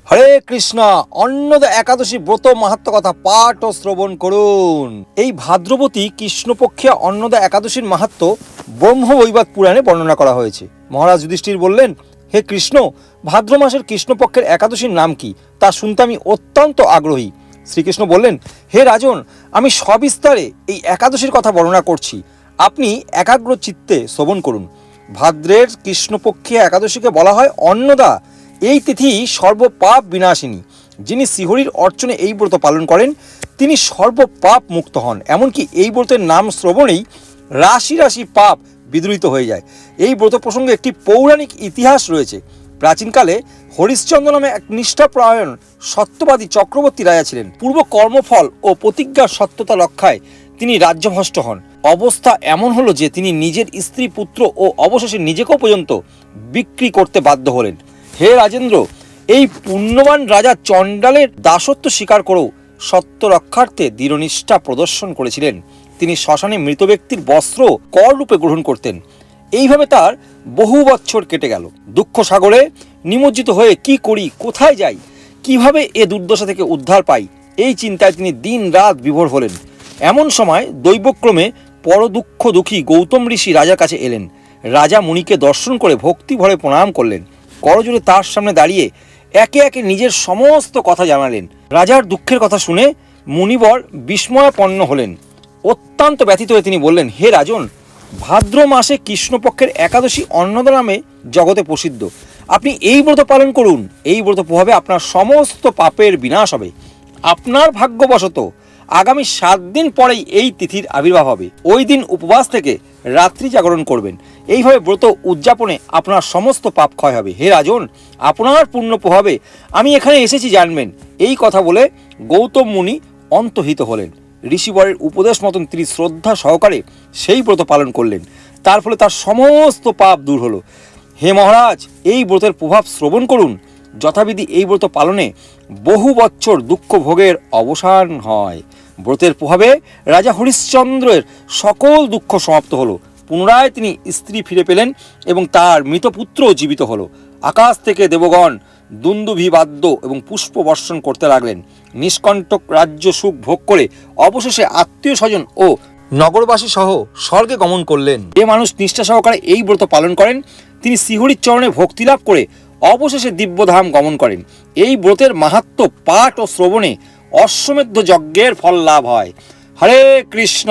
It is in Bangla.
হরে কৃষ্ণ। অন্নদা একাদশী ব্রত মাহাত্ম্য কথা পাঠ ও শ্রবণ করুন। এই ভাদ্রবতী কৃষ্ণপক্ষে অন্নদা একাদশীর মাহাত্ম্য ব্রহ্মবৈবর্ত পুরাণে বর্ণনা করা হয়েছে। মহারাজ যুধিষ্ঠির বললেন, হে কৃষ্ণ, ভাদ্র মাসের কৃষ্ণপক্ষের একাদশীর নাম কি তা শুনতে আমি অত্যন্ত আগ্রহী। শ্রীকৃষ্ণ বললেন, হে রাজন, আমি সবিস্তারে এই একাদশীর কথা বর্ণনা করছি, আপনি একাগ্র চিত্তে শ্রবণ করুন। ভাদ্রের কৃষ্ণপক্ষে একাদশীকে বলা হয় অন্নদা। এই তিথি সর্বপাপ বিনাশিনী। যিনি শ্রীহরির অর্চনে এই ব্রত পালন করেন তিনি সর্বপাপ মুক্ত হন। এমনকি এই ব্রতের নাম শ্রবণেই রাশি রাশি পাপ বিদূরিত হয়ে যায়। এই ব্রত প্রসঙ্গে একটি পৌরাণিক ইতিহাস রয়েছে। প্রাচীনকালে হরিশ্চন্দ্র নামে এক নিষ্ঠাপরায়ণ সত্যবাদী চক্রবর্তী রাজা ছিলেন। পূর্ব কর্মফল ও প্রতিজ্ঞার সত্যতা রক্ষায় তিনি রাজ্যভ্রষ্ট হন। অবস্থা এমন হলো যে তিনি নিজের স্ত্রী, পুত্র ও অবশেষে নিজেকেও পর্যন্ত বিক্রি করতে বাধ্য হলেন। হে রাজেন্দ্র, এই পুণ্যবান রাজা চণ্ডালের দাসত্ব স্বীকার করেও সত্য রক্ষার্থে দৃঢ়নিষ্ঠা প্রদর্শন করেছিলেন। তিনি শ্মশানে মৃত ব্যক্তির বস্ত্র কর রূপে গ্রহণ করতেন। এইভাবে তার বহু বছর কেটে গেল। দুঃখ সাগরে নিমজ্জিত হয়ে কি করি, কোথায় যাই, কিভাবে এ দুর্দশা থেকে উদ্ধার পাই, এই চিন্তায় তিনি দিন রাত বিভোর হলেন। এমন সময় দৈবক্রমে পরদুঃখ দুঃখী গৌতম ঋষি রাজার কাছে এলেন। রাজা মুনিকে দর্শন করে ভক্তি ভরে প্রণাম করলেন। করজোড়ে তার সামনে দাঁড়িয়ে একে একে নিজের সমস্ত কথা জানালেন। রাজার দুঃখের কথা শুনে মুনিবর বিস্ময়াপন্ন হলেন। অত্যন্ত ব্যথিত হয়ে তিনি বললেন, হে রাজন, ভাদ্র মাসে কৃষ্ণপক্ষের একাদশী অন্নদা নামে জগতে প্রসিদ্ধ। আপনি এই ব্রত পালন করুন। এই ব্রত প্রভাবে আপনার সমস্ত পাপের বিনাশ হবে। আপনার ভাগ্যবশত আগামী 7 দিন পরেই এই তিথির আবির্ভাব হবে। ওই দিন উপবাস থেকে রাত্রি জাগরণ করবেন। এইভাবে ব্রত উদযাপনে আপনার সমস্ত পাপ ক্ষয় হবে। হে রাজন, আপনার পূর্ণ প্রভাবে আমি এখানে এসেছি জানবেন। এই কথা বলে গৌতম মুনি অন্তহিত হলেন। ঋষিবরের উপদেশ মতন তিনি শ্রদ্ধা সহকারে সেই ব্রত পালন করলেন। তার ফলে তার সমস্ত পাপ দূর হলো। হে মহারাজ, এই ব্রতের প্রভাব শ্রবণ করুন। যথাবিধি এই ব্রত পালনে বহু বছর দুঃখ ভোগের অবসান হয়। ব্রতের প্রভাবে রাজা হরিশ্চন্দ্রের সকল দুঃখ সমাপ্ত হলো। পুনরায় তিনি স্ত্রী ফিরে পেলেন এবং তার মৃত পুত্রও জীবিত হলো। আকাশ থেকে দেবগণ দুন্দুভি বাদ্য এবং পুষ্প বর্ষণ করতে লাগলেন। নিষ্কণ্টক রাজ্য সুখ ভোগ করে অবশেষে আত্মীয় স্বজন ও নগরবাসী সহ স্বর্গে গমন করলেন। যে মানুষ নিষ্ঠা সহকারে এই ব্রত পালন করেন তিনি শ্রীহরির চরণে ভক্তি লাভ করে অবশেষে দিব্যধাম গমন করেন। এই ব্রতের মাহাত্ম্য পাঠ ও শ্রবণে অশ্বমেধ যজ্ঞের ফল লাভ হয়। হরে কৃষ্ণ।